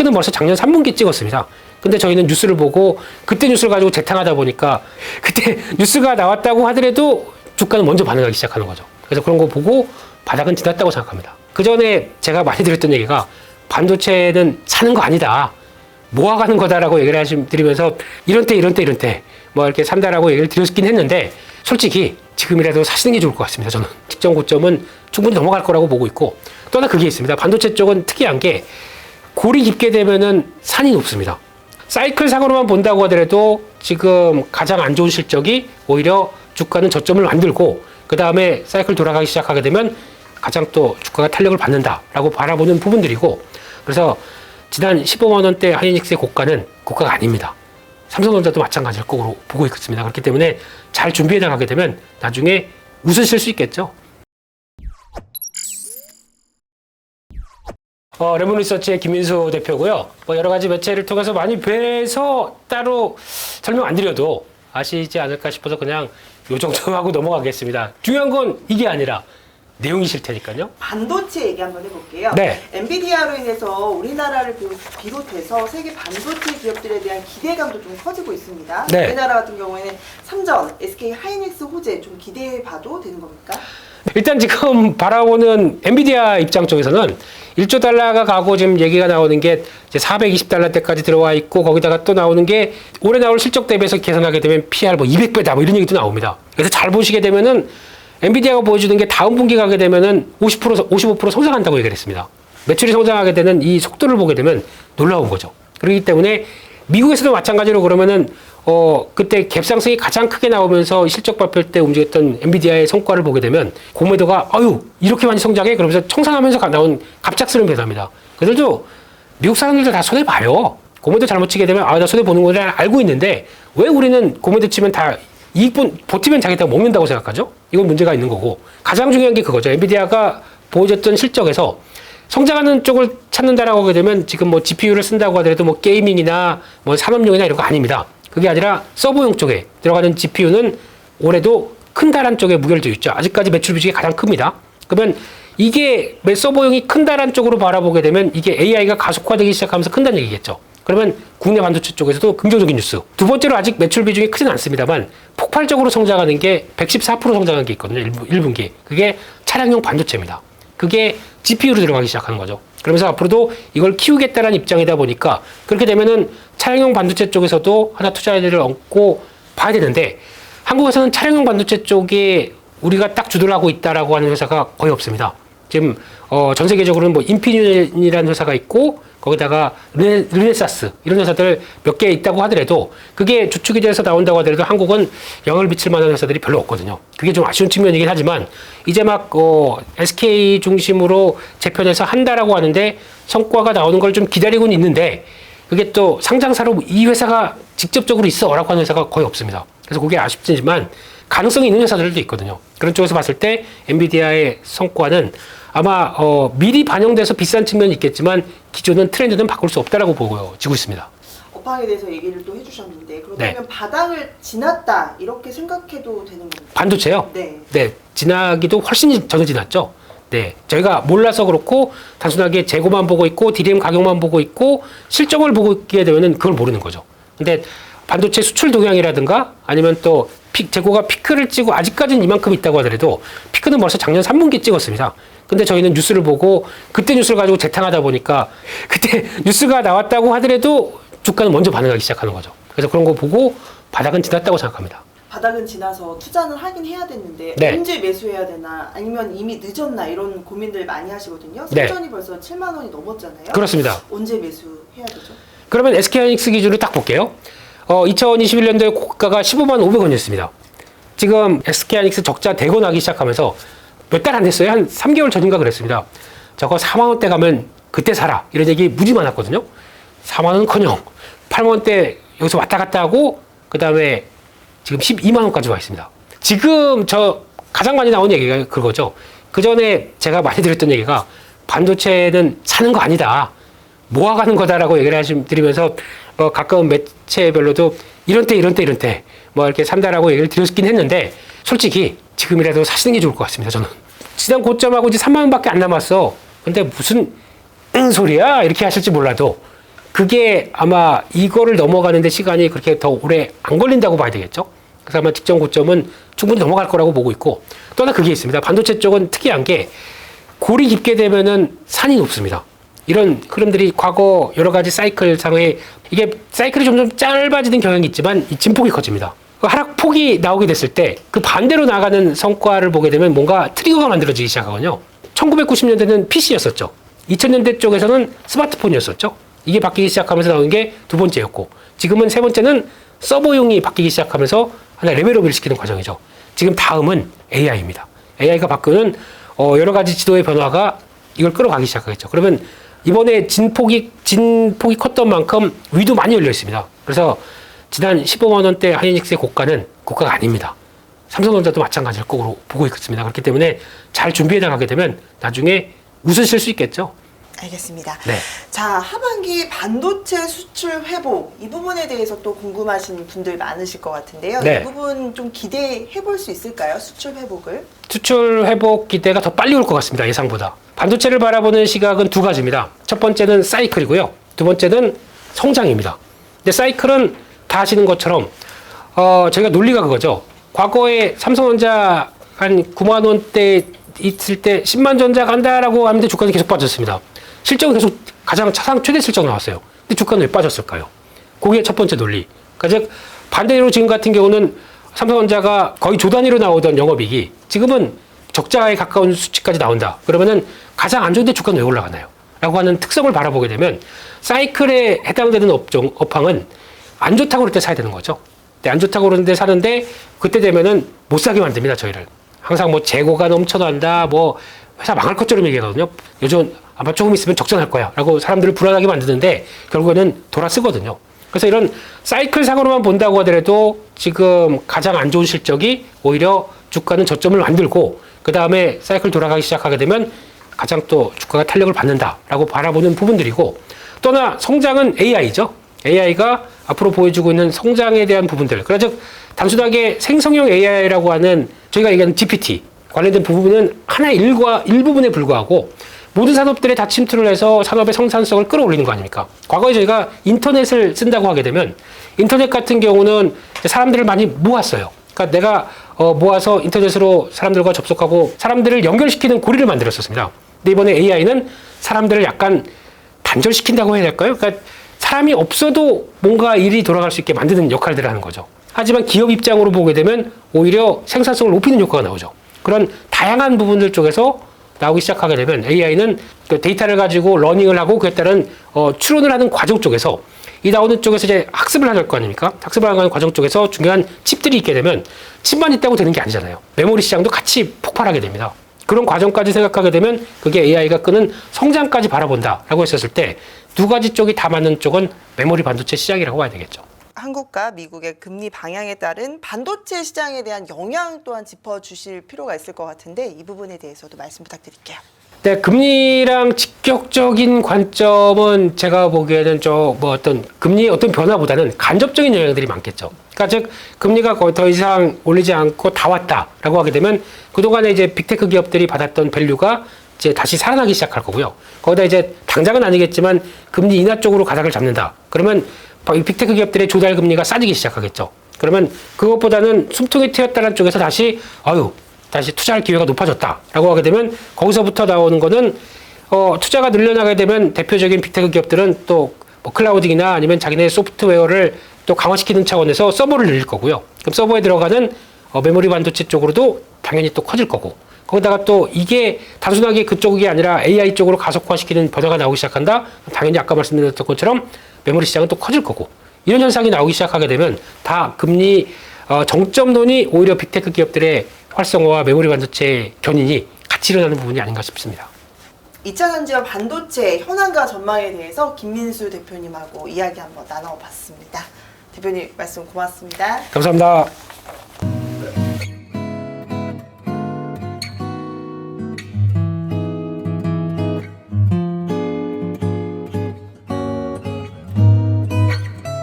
피크는 벌써 작년 3분기 찍었습니다. 근데 저희는 뉴스를 보고 그때 뉴스를 가지고 재탕하다 보니까 그때 뉴스가 나왔다고 하더라도 주가는 먼저 반응하기 시작하는 거죠. 그래서 그런 거 보고 바닥은 지났다고 생각합니다. 그 전에 제가 많이 드렸던 얘기가 반도체는 사는 거 아니다. 모아가는 거다라고 얘기를 드리면서 이런 때 뭐 이렇게 산다라고 얘기를 드렸긴 했는데 솔직히 지금이라도 사시는 게 좋을 것 같습니다. 저는 직전 고점은 충분히 넘어갈 거라고 보고 있고 또 하나 그게 있습니다. 반도체 쪽은 특이한 게 골이 깊게 되면은 산이 높습니다. 사이클 상으로만 본다고 하더라도 지금 가장 안 좋은 실적이 오히려 주가는 저점을 만들고 그 다음에 사이클 돌아가기 시작하게 되면 가장 또 주가가 탄력을 받는다라고 바라보는 부분들이고 그래서 지난 15만 원대 하이닉스의 고가는 고가가 아닙니다. 삼성전자도 마찬가지일 거로 보고 있습니다. 그렇기 때문에 잘 준비해 나가게 되면 나중에 웃으실 수 있겠죠. 레몬리서치의 김민수 대표고요. 여러 가지 매체를 통해서 많이 뵈서 따로 설명 안 드려도 아시지 않을까 싶어서 그냥 요 정도 하고 넘어가겠습니다. 중요한 건 이게 아니라 내용이 싫다니까요. 반도체 얘기 한번 해볼게요. 네. 엔비디아로 인해서 우리나라를 비롯해서 세계 반도체 기업들에 대한 기대감도 좀 커지고 있습니다. 네. 우리나라 같은 경우에는 삼전, SK 하이닉스 호재 좀 기대해봐도 되는 겁니까? 일단 지금 바라보는 엔비디아 입장 쪽에서는 1조 달러가 가고 지금 얘기가 나오는 게 이제 420달러대까지 들어와 있고 거기다가 또 나오는 게 올해 나올 실적 대비해서 계산하게 되면 PR 뭐 200배다 뭐 이런 얘기도 나옵니다. 그래서 잘 보시게 되면은 엔비디아가 보여주는 게 다음 분기 가게 되면은 55% 성장한다고 얘기를 했습니다. 매출이 성장하게 되는 이 속도를 보게 되면 놀라운 거죠. 그렇기 때문에 미국에서도 마찬가지로 그러면은 그때 갭상승이 가장 크게 나오면서 실적 발표 때 움직였던 엔비디아의 성과를 보게 되면 공매도가 이렇게 많이 성장해? 그러면서 청산하면서 나온 갑작스러운 배사입니다. 그들도 미국 사람들도 다 손해봐요. 공매도 잘못 치게 되면 나 손해보는 걸 알고 있는데 왜 우리는 공매도 치면 다 이익분 버티면 자기가 먹는다고 생각하죠? 이건 문제가 있는 거고 가장 중요한 게 그거죠. 엔비디아가 보여줬던 실적에서 성장하는 쪽을 찾는다라고 하게 되면 지금 뭐 GPU를 쓴다고 하더라도 뭐 게이밍이나 뭐 산업용이나 이런 거 아닙니다. 그게 아니라 서버용 쪽에 들어가는 GPU는 올해도 큰 다란 쪽에 무게를 둬 있죠. 아직까지 매출 비중이 가장 큽니다. 그러면 이게 서버용이 큰 다란 쪽으로 바라보게 되면 이게 AI가 가속화되기 시작하면서 큰다는 얘기겠죠. 그러면 국내 반도체 쪽에서도 긍정적인 뉴스. 두 번째로 아직 매출 비중이 크진 않습니다만 폭발적으로 성장하는 게 114% 성장한 게 있거든요. 1분기. 그게 차량용 반도체입니다. 그게 GPU로 들어가기 시작하는 거죠. 그러면서 앞으로도 이걸 키우겠다는 입장이다 보니까 그렇게 되면은 차량용 반도체 쪽에서도 하나 투자자들을 얹고 봐야 되는데 한국에서는 차량용 반도체 쪽에 우리가 딱 주도를 하고 있다라고 하는 회사가 거의 없습니다. 지금 전 세계적으로는 뭐 인피니온이라는 회사가 있고 거기다가 르네사스 이런 회사들 몇 개 있다고 하더라도 그게 주축이 돼서 나온다고 하더라도 한국은 영향을 미칠 만한 회사들이 별로 없거든요. 그게 좀 아쉬운 측면이긴 하지만 이제 막 SK 중심으로 재편해서 한다라고 하는데 성과가 나오는 걸 좀 기다리고는 있는데 그게 또 상장사로 이 회사가 직접적으로 있어라고 하는 회사가 거의 없습니다. 그래서 그게 아쉽지만 가능성이 있는 회사들도 있거든요. 그런 쪽에서 봤을 때 엔비디아의 성과는 아마 미리 반영돼서 비싼 측면이 있겠지만 기존은 트렌드는 바꿀 수 없다라고 보여지고 있습니다. 업황에 대해서 얘기를 또 해주셨는데 그렇다면 네. 바닥을 지났다 이렇게 생각해도 되는 겁니까? 반도체요? 네. 네, 지나기도 훨씬 전에 지났죠. 네, 저희가 몰라서 그렇고 단순하게 재고만 보고 있고 DRAM 가격만 보고 있고 실적을 보고 있게 되면은 그걸 모르는 거죠. 근데 반도체 수출 동향이라든가 아니면 또 재고가 피크를 찍고 아직까지는 이만큼 있다고 하더라도 피크는 벌써 작년 3분기 찍었습니다. 근데 저희는 뉴스를 보고 그때 뉴스를 가지고 재탕하다 보니까 그때 뉴스가 나왔다고 하더라도 주가는 먼저 반응하기 시작하는 거죠. 그래서 그런 거 보고 바닥은 지났다고 생각합니다. 바닥은 지나서 투자는 하긴 해야 되는데 네. 언제 매수해야 되나 아니면 이미 늦었나 이런 고민들 많이 하시거든요. 네. 선전이 벌써 7만 원이 넘었잖아요. 그렇습니다. 언제 매수해야 되죠? 그러면 SK하이닉스 기준으로 딱 볼게요. 2021년도에 고가가 15만 500원이었습니다. 지금 SK하이닉스 적자 대거 나기 시작하면서 몇 달 안 됐어요. 한 3개월 전인가 그랬습니다. 저거 4만 원대 가면 그때 사라. 이런 얘기 무지 많았거든요. 4만 원커녕 8만 원대 여기서 왔다 갔다 하고 그 다음에 지금 12만 원까지 와 있습니다. 지금 저 가장 많이 나온 얘기가 그거죠. 그 전에 제가 많이 드렸던 얘기가 반도체는 사는 거 아니다. 모아가는 거다라고 얘기를 드리면서 가까운 매체별로도 이런 때 뭐 이렇게 산다라고 얘기를 드렸긴 했는데 솔직히 지금이라도 사시는 게 좋을 것 같습니다. 저는 지난 고점하고 이제 3만 원밖에 안 남았어. 근데 무슨 소리야 이렇게 하실지 몰라도 그게 아마 이거를 넘어가는데 시간이 그렇게 더 오래 안 걸린다고 봐야 되겠죠. 그래서 아마 직전 고점은 충분히 넘어갈 거라고 보고 있고, 또 하나 그게 있습니다. 반도체 쪽은 특이한 게 골이 깊게 되면은 산이 높습니다. 이런 흐름들이 과거 여러 가지 사이클 상에 이게 사이클이 점점 짧아지는 경향이 있지만 이 진폭이 커집니다. 그 하락폭이 나오게 됐을 때 그 반대로 나가는 성과를 보게 되면 뭔가 트리거가 만들어지기 시작하거든요. 1990년대는 PC였었죠. 2000년대 쪽에서는 스마트폰이었었죠. 이게 바뀌기 시작하면서 나오는 게 두 번째였고, 지금은 세 번째는 서버용이 바뀌기 시작하면서 하나 레벨업을 시키는 과정이죠. 지금 다음은 AI입니다. AI가 바꾸는 여러 가지 지도의 변화가 이걸 끌어가기 시작하겠죠. 그러면 이번에 진폭이 컸던 만큼 위도 많이 열려 있습니다. 그래서 지난 15만 원대 하이닉스의 고가는 고가가 아닙니다. 삼성전자도 마찬가지일 거로 보고 있습니다. 그렇기 때문에 잘 준비해 나가게 되면 나중에 웃으실 수 있겠죠. 알겠습니다. 네. 자, 하반기 반도체 수출 회복 이 부분에 대해서 또 궁금하신 분들 많으실 것 같은데요. 네. 이 부분 좀 기대해 볼 수 있을까요? 수출 회복을? 수출 회복 기대가 더 빨리 올 것 같습니다. 예상보다. 반도체를 바라보는 시각은 두 가지입니다. 첫 번째는 사이클이고요. 두 번째는 성장입니다. 근데 사이클은 다 아시는 것처럼 저희가 논리가 그거죠. 과거에 삼성전자 한 9만 원대 있을 때 10만 전자 간다라고 하는데 주가는 계속 빠졌습니다. 실적은 계속 가장 사상 최대 실적 나왔어요. 근데 주가는 왜 빠졌을까요? 그게 첫 번째 논리. 그러니까 즉 반대로 지금 같은 경우는 삼성전자가 거의 조 단위로 나오던 영업이익이 지금은 적자에 가까운 수치까지 나온다. 그러면은 가장 안 좋은데 주가는 왜 올라가나요? 라고 하는 특성을 바라보게 되면 사이클에 해당되는 업황은 안 좋다고 그럴 때 사야 되는 거죠. 근데 안 좋다고 그러는데 사는데 그때 되면은 못 사게 만듭니다. 저희를. 항상 뭐 재고가 넘쳐난다, 뭐 회사 망할 것처럼 얘기하거든요. 요즘 아마 조금 있으면 적자날 거야 라고 사람들을 불안하게 만드는데 결국에는 돌아 쓰거든요. 그래서 이런 사이클 상으로만 본다고 하더라도 지금 가장 안 좋은 실적이 오히려 주가는 저점을 만들고 그 다음에 사이클 돌아가기 시작하게 되면 가장 또 주가가 탄력을 받는다라고 바라보는 부분들이고, 또 하나 성장은 AI죠. AI가 앞으로 보여주고 있는 성장에 대한 부분들. 그러나 즉 단순하게 생성형 AI라고 하는 저희가 얘기하는 GPT 관련된 부분은 하나의 일부분에 불과하고 모든 산업들에 다 침투를 해서 산업의 생산성을 끌어올리는 거 아닙니까? 과거에 저희가 인터넷을 쓴다고 하게 되면 인터넷 같은 경우는 사람들을 많이 모았어요. 그러니까 내가 모아서 인터넷으로 사람들과 접속하고 사람들을 연결시키는 고리를 만들었었습니다. 근데 이번에 AI는 사람들을 약간 단절시킨다고 해야 될까요? 그러니까 사람이 없어도 뭔가 일이 돌아갈 수 있게 만드는 역할들을 하는 거죠. 하지만 기업 입장으로 보게 되면 오히려 생산성을 높이는 효과가 나오죠. 그런 다양한 부분들 쪽에서 나오기 시작하게 되면 AI는 그 데이터를 가지고 러닝을 하고 그에 따른 추론을 하는 과정 쪽에서 이 나오는 쪽에서 이제 학습을 할 거 아닙니까? 학습을 하는 과정 쪽에서 중요한 칩들이 있게 되면 칩만 있다고 되는 게 아니잖아요. 메모리 시장도 같이 폭발하게 됩니다. 그런 과정까지 생각하게 되면 그게 AI가 끄는 성장까지 바라본다라고 했었을 때 두 가지 쪽이 다 맞는 쪽은 메모리 반도체 시장이라고 봐야 되겠죠. 한국과 미국의 금리 방향에 따른 반도체 시장에 대한 영향 또한 짚어주실 필요가 있을 것 같은데 이 부분에 대해서도 말씀 부탁드릴게요. 네, 금리랑 직격적인 관점은 제가 보기에는 어떤 금리의 어떤 변화보다는 간접적인 영향들이 많겠죠. 그러니까 즉 금리가 거의 더 이상 올리지 않고 다 왔다라고 하게 되면 그동안에 이제 빅테크 기업들이 받았던 밸류가 이제 다시 살아나기 시작할 거고요. 거기다 이제 당장은 아니겠지만 금리 인하 쪽으로 가닥을 잡는다. 그러면 빅테크 기업들의 조달 금리가 싸지기 시작하겠죠. 그러면 그것보다는 숨통이 트였다는 쪽에서 다시 투자할 기회가 높아졌다라고 하게 되면 거기서부터 나오는 거는 투자가 늘려나게 되면 대표적인 빅테크 기업들은 또 뭐 클라우딩이나 아니면 자기네 소프트웨어를 또 강화시키는 차원에서 서버를 늘릴 거고요. 그럼 서버에 들어가는 메모리 반도체 쪽으로도 당연히 또 커질 거고, 거기다가 또 이게 단순하게 그쪽이 아니라 AI 쪽으로 가속화시키는 변화가 나오기 시작한다. 당연히 아까 말씀드렸던 것처럼 메모리 시장은 또 커질 거고, 이런 현상이 나오기 시작하게 되면 다 금리 정점론이 오히려 빅테크 기업들의 활성화와 메모리 반도체 견인이 같이 일어나는 부분이 아닌가 싶습니다. 2차 전지와 반도체 현황과 전망에 대해서 김민수 대표님하고 이야기 한번 나눠봤습니다. 대표님 말씀 고맙습니다. 감사합니다.